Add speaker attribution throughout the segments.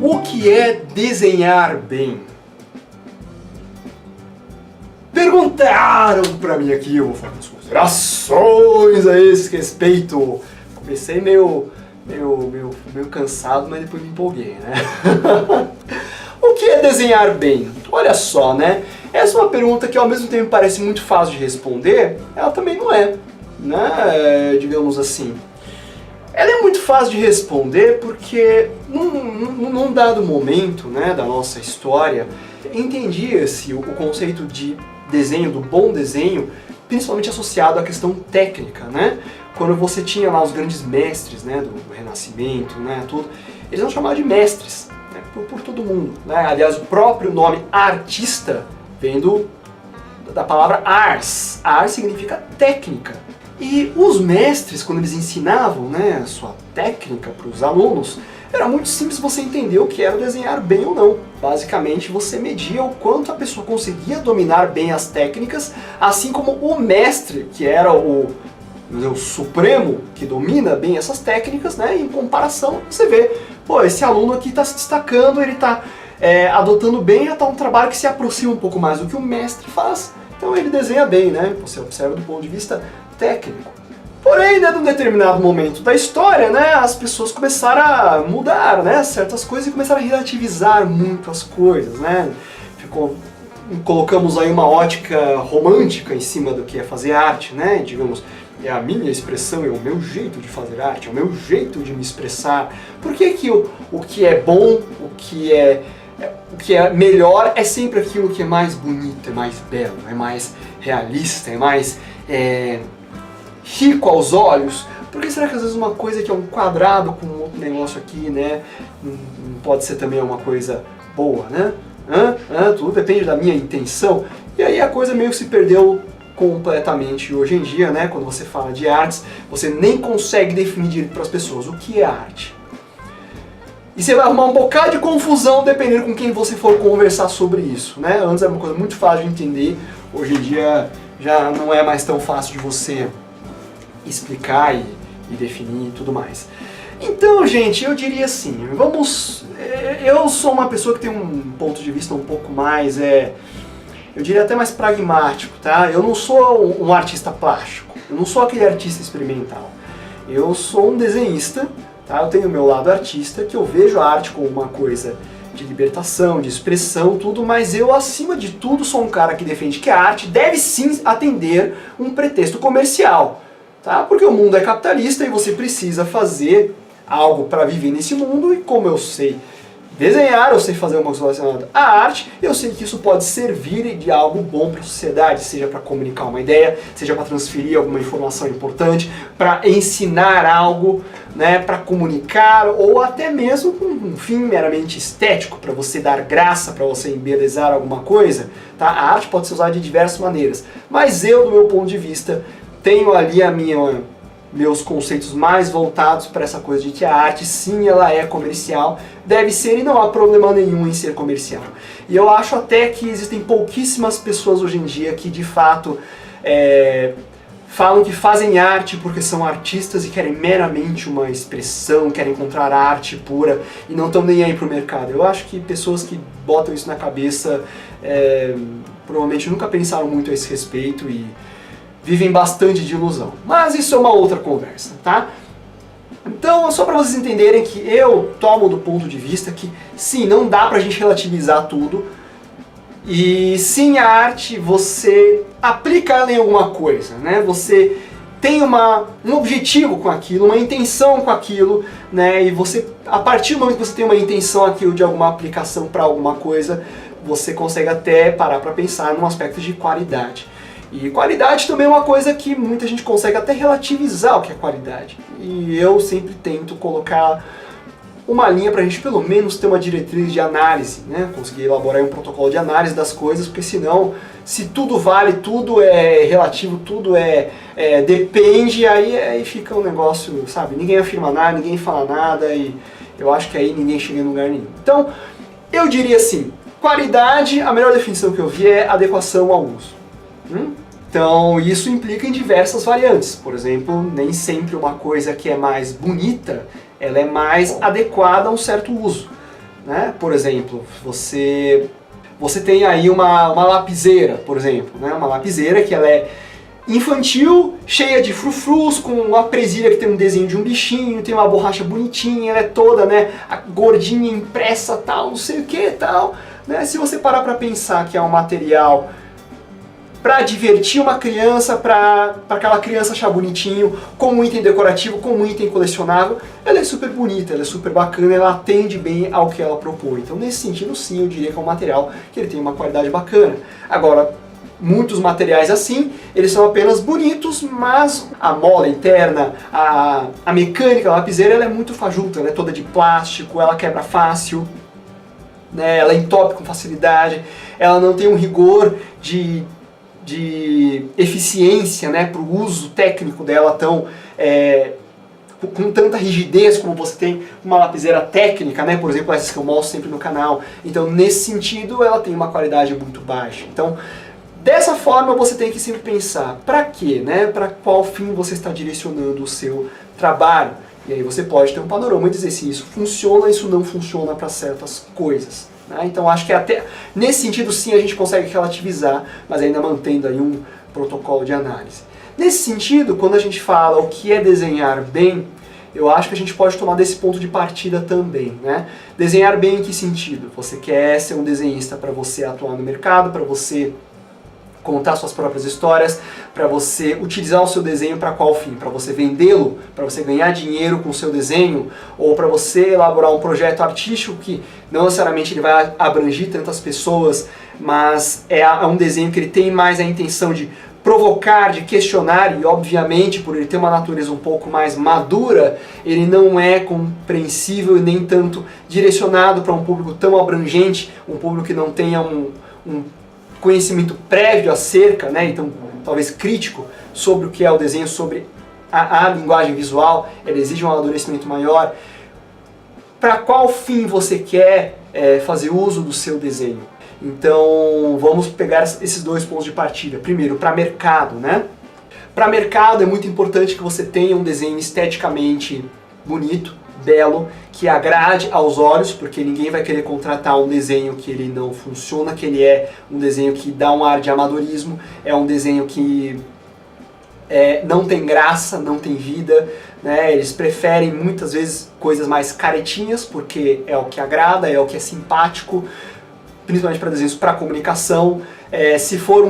Speaker 1: O que é desenhar bem? Perguntaram pra mim aqui, eu vou fazer as considerações a esse respeito. Comecei meio cansado, mas depois me empolguei, né? O que é desenhar bem? Olha só, né? Essa é uma pergunta que ao mesmo tempo parece muito fácil de responder, ela também não é, né? Digamos assim. Ela é muito fácil de responder porque num dado momento, né, da nossa história, entendia-se o conceito de desenho, do bom desenho, principalmente associado à questão técnica, né? Quando você tinha lá os grandes mestres, né, do Renascimento, né, tudo, eles eram chamados de mestres, né, por todo mundo, né? Aliás, o próprio nome artista vem da palavra ars. Ars significa técnica. E os mestres, quando eles ensinavam, né, a sua técnica para os alunos, era muito simples você entender o que era desenhar bem ou não. Basicamente, você media o quanto a pessoa conseguia dominar bem as técnicas, assim como o mestre, que era o supremo, que domina bem essas técnicas, né, em comparação, você vê, pô, esse aluno aqui está se destacando, ele está adotando bem até um trabalho que se aproxima um pouco mais do que o mestre faz, então ele desenha bem, né, você observa do ponto de vista técnico. Porém, né, num determinado momento da história, né, as pessoas começaram a mudar, né, certas coisas e começaram a relativizar muito as coisas, né, colocamos aí uma ótica romântica em cima do que é fazer arte, né, digamos, é a minha expressão, é o meu jeito de fazer arte, é o meu jeito de me expressar. Por que que o que é bom, o que é melhor é sempre aquilo que é mais bonito, é mais belo, é mais realista, é mais rico aos olhos? Por que será que às vezes uma coisa que é um quadrado com outro negócio aqui, né, não pode ser também uma coisa boa, né? Tudo depende da minha intenção. E aí a coisa meio que se perdeu completamente hoje em dia, né? Quando você fala de artes, você nem consegue definir para as pessoas o que é arte. E você vai arrumar um bocado de confusão dependendo com quem você for conversar sobre isso, né? Antes era uma coisa muito fácil de entender, hoje em dia já não é mais tão fácil de você explicar e definir e tudo mais. Então, gente, eu diria assim, eu sou uma pessoa que tem um ponto de vista um pouco mais, eu diria até mais pragmático, tá? Eu não sou um artista plástico, eu não sou aquele artista experimental. Eu sou um desenhista, tá? Eu tenho o meu lado artista, que eu vejo a arte como uma coisa de libertação, de expressão, tudo, mas eu, acima de tudo, sou um cara que defende que a arte deve sim atender um pretexto comercial, tá? Porque o mundo é capitalista e você precisa fazer algo para viver nesse mundo, e como eu sei desenhar, eu sei fazer uma coisa relacionada à arte, eu sei que isso pode servir de algo bom para a sociedade, seja para comunicar uma ideia, seja para transferir alguma informação importante, para ensinar algo, né, para comunicar, ou até mesmo com um fim meramente estético, para você dar graça, para você embelezar alguma coisa, tá? A arte pode ser usada de diversas maneiras, mas eu, do meu ponto de vista, tenho ali meus conceitos mais voltados para essa coisa de que a arte, sim, ela é comercial, deve ser, e não há problema nenhum em ser comercial. E eu acho até que existem pouquíssimas pessoas hoje em dia que de fato falam que fazem arte porque são artistas e querem meramente uma expressão, querem encontrar arte pura e não estão nem aí pro mercado. Eu acho que pessoas que botam isso na cabeça provavelmente nunca pensaram muito a esse respeito e vivem bastante de ilusão. Mas isso é uma outra conversa, tá? Então, só para vocês entenderem que eu tomo do ponto de vista que, sim, não dá pra gente relativizar tudo, e sim, a arte, você aplica ela em alguma coisa, né? Você tem um objetivo com aquilo, uma intenção com aquilo, né? E você, a partir do momento que você tem uma intenção aquilo de alguma aplicação para alguma coisa, você consegue até parar para pensar num aspecto de qualidade. E qualidade também é uma coisa que muita gente consegue até relativizar o que é qualidade. E eu sempre tento colocar uma linha pra gente pelo menos ter uma diretriz de análise, né? Conseguir elaborar um protocolo de análise das coisas, porque senão, se tudo vale, tudo é relativo, tudo depende, aí fica um negócio, sabe? Ninguém afirma nada, ninguém fala nada, e eu acho que aí ninguém chega em lugar nenhum. Então, eu diria assim, qualidade, a melhor definição que eu vi é adequação ao uso. Então isso implica em diversas variantes. Por exemplo, nem sempre uma coisa que é mais bonita, ela é mais adequada a um certo uso. né? Por exemplo, você tem aí uma lapiseira, por exemplo, né? Uma lapiseira que ela é infantil, cheia de frufrus, com uma presilha que tem um desenho de um bichinho, tem uma borracha bonitinha, ela é toda, né, gordinha, impressa, tal, não sei o que, tal, né? Se você parar para pensar que é um material para divertir uma criança, para aquela criança achar bonitinho, como um item decorativo, como um item colecionável, ela é super bonita, ela é super bacana, ela atende bem ao que ela propõe. Então, nesse sentido, sim, eu diria que é um material que ele tem uma qualidade bacana. Agora, muitos materiais assim, eles são apenas bonitos, mas a mola interna, a mecânica da lapiseira, ela é muito fajuta, ela é toda de plástico, ela quebra fácil, né, ela entope com facilidade, ela não tem um rigor de eficiência, né, para o uso técnico dela tão com tanta rigidez como você tem uma lapiseira técnica, né, por exemplo, essas que eu mostro sempre no canal. Então, nesse sentido, ela tem uma qualidade muito baixa. Então, dessa forma, você tem que sempre pensar, para quê, né? Para qual fim você está direcionando o seu trabalho. E aí você pode ter um panorama e dizer se isso funciona, isso não funciona para certas coisas. Né? Então acho que até nesse sentido sim a gente consegue relativizar, mas ainda mantendo aí um protocolo de análise. Nesse sentido, quando a gente fala o que é desenhar bem, eu acho que a gente pode tomar desse ponto de partida também, né? Desenhar bem em que sentido? Você quer ser um desenhista para você atuar no mercado, para você contar suas próprias histórias, para você utilizar o seu desenho para qual fim? Para você vendê-lo, para você ganhar dinheiro com o seu desenho, ou para você elaborar um projeto artístico que não necessariamente ele vai abranger tantas pessoas, mas é um desenho que ele tem mais a intenção de provocar, de questionar, e obviamente por ele ter uma natureza um pouco mais madura, ele não é compreensível e nem tanto direcionado para um público tão abrangente, um público que não tenha um conhecimento prévio acerca, né, então talvez crítico, sobre o que é o desenho, sobre a linguagem visual, ela exige um amadurecimento maior. Para qual fim você quer fazer uso do seu desenho? Então vamos pegar esses dois pontos de partida. Primeiro, para mercado, né? Para mercado é muito importante que você tenha um desenho esteticamente bonito, belo, que agrade aos olhos, porque ninguém vai querer contratar um desenho que ele não funciona, que ele é um desenho que dá um ar de amadorismo, é um desenho que não tem graça, não tem vida, né? Eles preferem muitas vezes coisas mais caretinhas, porque é o que agrada, é o que é simpático, principalmente para desenhos para comunicação. Se for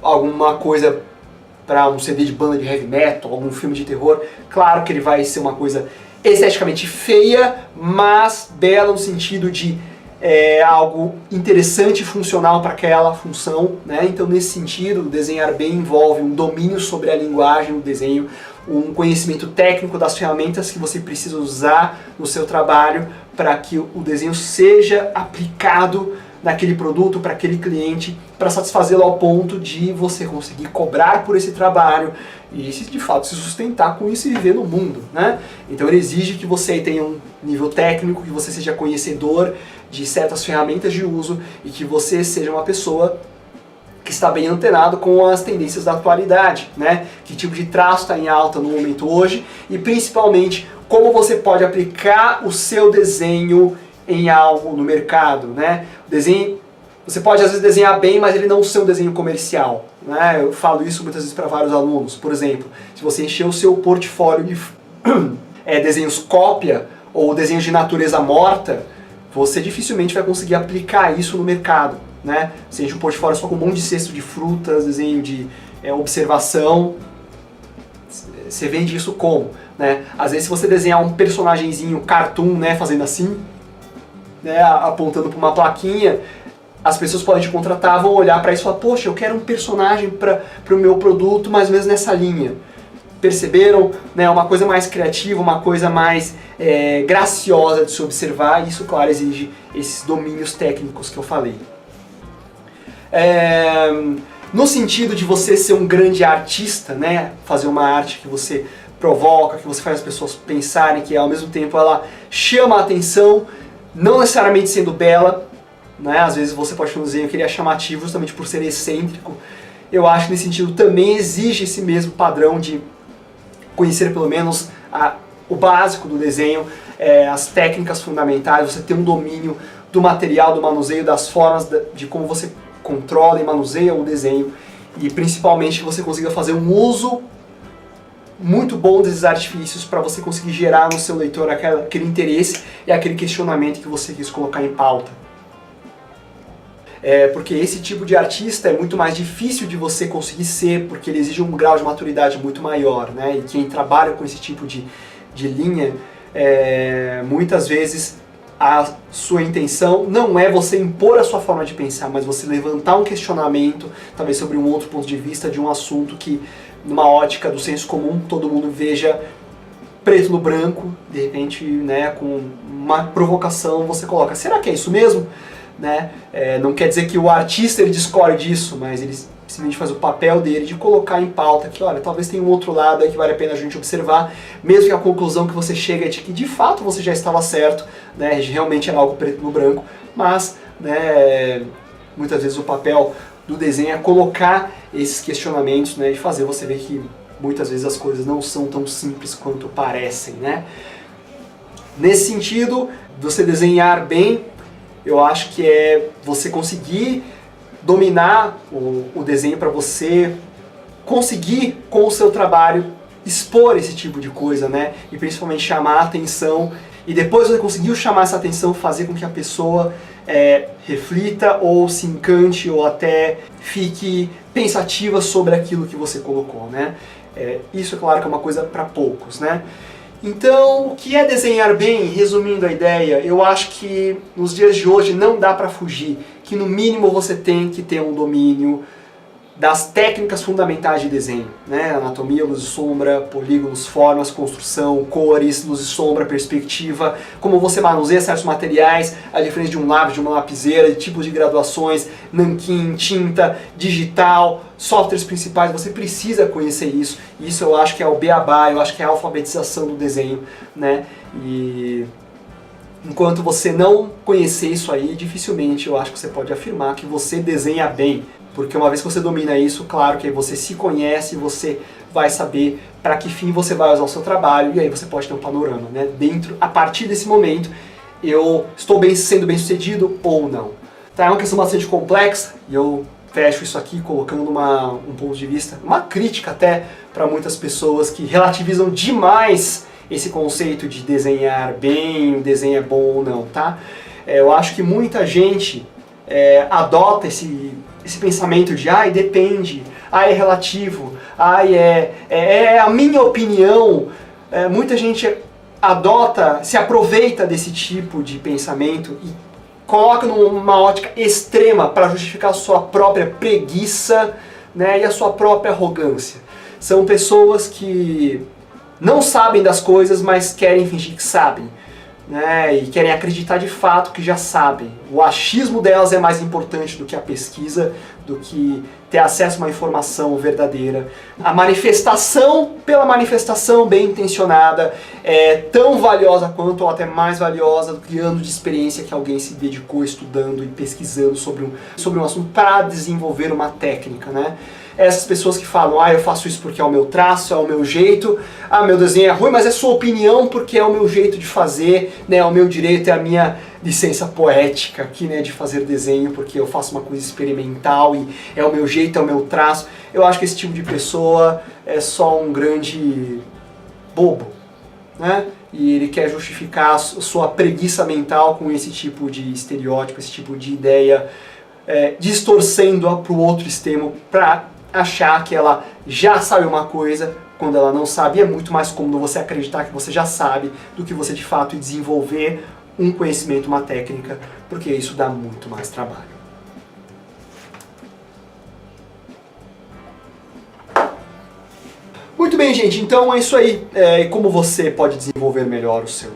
Speaker 1: alguma coisa para um CD de banda de heavy metal, algum filme de terror, claro que ele vai ser uma coisa esteticamente feia, mas bela no sentido de algo interessante e funcional para aquela função, né? Então, nesse sentido, desenhar bem envolve um domínio sobre a linguagem do desenho, um conhecimento técnico das ferramentas que você precisa usar no seu trabalho para que o desenho seja aplicado naquele produto, para aquele cliente, para satisfazê-lo ao ponto de você conseguir cobrar por esse trabalho e de fato se sustentar com isso e viver no mundo, né? Então ele exige que você tenha um nível técnico, que você seja conhecedor de certas ferramentas de uso e que você seja uma pessoa que está bem antenado com as tendências da atualidade, né? Que tipo de traço está em alta no momento hoje e principalmente como você pode aplicar o seu desenho em algo no mercado, né? Desenho, você pode às vezes desenhar bem, mas ele não ser um desenho comercial, né? Eu falo isso muitas vezes para vários alunos. Por exemplo, se você encher o seu portfólio de desenhos cópia ou desenhos de natureza morta, você dificilmente vai conseguir aplicar isso no mercado, né? Você enche um portfólio só com um monte de cesto de frutas, desenho de observação, você vende isso como? Né? Às vezes se você desenhar um personagenzinho cartoon, né, fazendo assim, né, apontando para uma plaquinha, as pessoas podem te contratar, vão olhar para isso e falar, poxa, eu quero um personagem para o meu produto, mais ou menos nessa linha. Perceberam? Né, uma coisa mais criativa, uma coisa mais graciosa de se observar, e isso, claro, exige esses domínios técnicos que eu falei. No sentido de você ser um grande artista, né, fazer uma arte que você provoca, que você faz as pessoas pensarem, que ao mesmo tempo ela chama a atenção, não necessariamente sendo bela, né? Às vezes você pode ter um desenho que ele é chamativo justamente por ser excêntrico. Eu acho que nesse sentido também exige esse mesmo padrão de conhecer pelo menos o básico do desenho, as técnicas fundamentais, você ter um domínio do material, do manuseio, das formas, de como você controla e manuseia o desenho, e principalmente que você consiga fazer um uso muito bom desses artifícios para você conseguir gerar no seu leitor aquele interesse e aquele questionamento que você quis colocar em pauta. Porque esse tipo de artista é muito mais difícil de você conseguir ser, porque ele exige um grau de maturidade muito maior, né? E quem trabalha com esse tipo de linha, muitas vezes a sua intenção não é você impor a sua forma de pensar, mas você levantar um questionamento, talvez sobre um outro ponto de vista de um assunto que, numa ótica do senso comum, todo mundo veja preto no branco, de repente, né, com uma provocação você coloca, será que é isso mesmo? Né? Não quer dizer que o artista ele discorde disso, mas ele simplesmente faz o papel dele de colocar em pauta que, olha, talvez tenha um outro lado aí que vale a pena a gente observar, mesmo que a conclusão que você chega é de que de fato você já estava certo, né, realmente era algo preto no branco, mas, né, muitas vezes o papel do desenho é colocar esses questionamentos, né, e fazer você ver que muitas vezes as coisas não são tão simples quanto parecem, né? Nesse sentido, você desenhar bem, eu acho que é você conseguir dominar o desenho para você conseguir, com o seu trabalho, expor esse tipo de coisa, né? E principalmente chamar a atenção. E depois você conseguiu chamar essa atenção, fazer com que a pessoa reflita ou se encante ou até fique pensativa sobre aquilo que você colocou, né? Isso é claro que é uma coisa para poucos, né? Então, o que é desenhar bem? Resumindo a ideia, eu acho que nos dias de hoje não dá para fugir, que no mínimo você tem que ter um domínio das técnicas fundamentais de desenho, né? Anatomia, luz e sombra, polígonos, formas, construção, cores, luz e sombra, perspectiva, como você manuseia certos materiais, a diferença de um lápis, de uma lapiseira, de tipos de graduações, nanquim, tinta, digital, softwares principais, você precisa conhecer isso. Isso eu acho que é o beabá, eu acho que é a alfabetização do desenho, né? E enquanto você não conhecer isso aí, dificilmente eu acho que você pode afirmar que você desenha bem. Porque uma vez que você domina isso, claro que aí você se conhece, você vai saber para que fim você vai usar o seu trabalho, e aí você pode ter um panorama, né? A partir desse momento, eu estou sendo bem sucedido ou não. Tá? É uma questão bastante complexa, e eu fecho isso aqui colocando um ponto de vista, uma crítica até para muitas pessoas que relativizam demais esse conceito de desenhar bem, o desenho é bom ou não, tá? Eu acho que muita gente adota esse pensamento de, depende, é relativo, é a minha opinião. Muita gente se aproveita desse tipo de pensamento e coloca numa ótica extrema para justificar a sua própria preguiça, né, e a sua própria arrogância. São pessoas que não sabem das coisas, mas querem fingir que sabem, né, e querem acreditar de fato que já sabem. O achismo delas é mais importante do que a pesquisa, do que ter acesso a uma informação verdadeira. A manifestação pela manifestação bem intencionada é tão valiosa quanto, ou até mais valiosa, do que anos de experiência que alguém se dedicou estudando e pesquisando sobre um assunto para desenvolver uma técnica, né? Essas pessoas que falam, eu faço isso porque é o meu traço, é o meu jeito, meu desenho é ruim, mas é sua opinião porque é o meu jeito de fazer, né, é o meu direito, é a minha licença poética aqui, né, de fazer desenho porque eu faço uma coisa experimental e é o meu jeito, é o meu traço. Eu acho que esse tipo de pessoa é só um grande bobo, né? E ele quer justificar a sua preguiça mental com esse tipo de estereótipo, esse tipo de ideia, distorcendo-a para o outro extremo, para achar que ela já sabe uma coisa quando ela não sabe. E é muito mais cômodo você acreditar que você já sabe do que você de fato desenvolver um conhecimento, uma técnica, porque isso dá muito mais trabalho. Muito bem, gente, então é isso aí. Como você pode desenvolver melhor o seu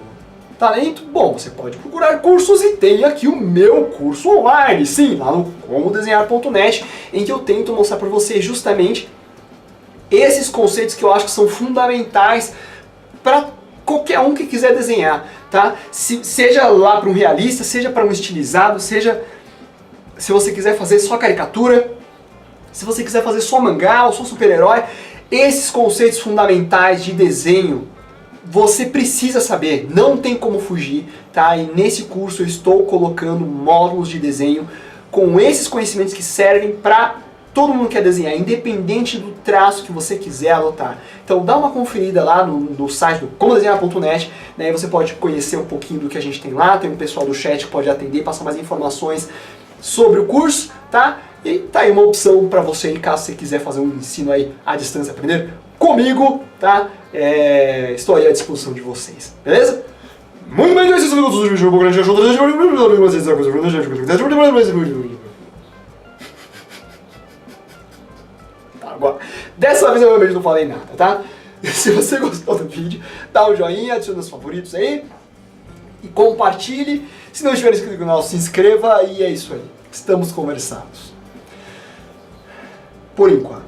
Speaker 1: talento? Bom, você pode procurar cursos e tem aqui o meu curso online, sim, lá no comodesenhar.net, em que eu tento mostrar para você justamente esses conceitos que eu acho que são fundamentais para qualquer um que quiser desenhar, tá? Seja lá para um realista, seja para um estilizado, seja se você quiser fazer só caricatura, se você quiser fazer só mangá ou só super-herói, esses conceitos fundamentais de desenho você precisa saber, não tem como fugir, tá? E nesse curso eu estou colocando módulos de desenho com esses conhecimentos que servem para todo mundo que quer desenhar, independente do traço que você quiser adotar. Então dá uma conferida lá no site do comodesenhar.net, né? Você pode conhecer um pouquinho do que a gente tem lá, tem um pessoal do chat que pode atender, passar mais informações sobre o curso, tá? E tá aí uma opção para você aí, caso você quiser fazer um ensino aí à distância, aprender comigo, tá? Estou aí à disposição de vocês, beleza? Muito bem, então esses são todos os vídeos, um grande ajuda. Agora, dessa vez eu realmente não falei nada, tá? Se você gostou do vídeo, dá um joinha, adicione os favoritos aí e compartilhe. Se não estiver inscrito no canal, se inscreva e é isso aí. Estamos conversados. Por enquanto.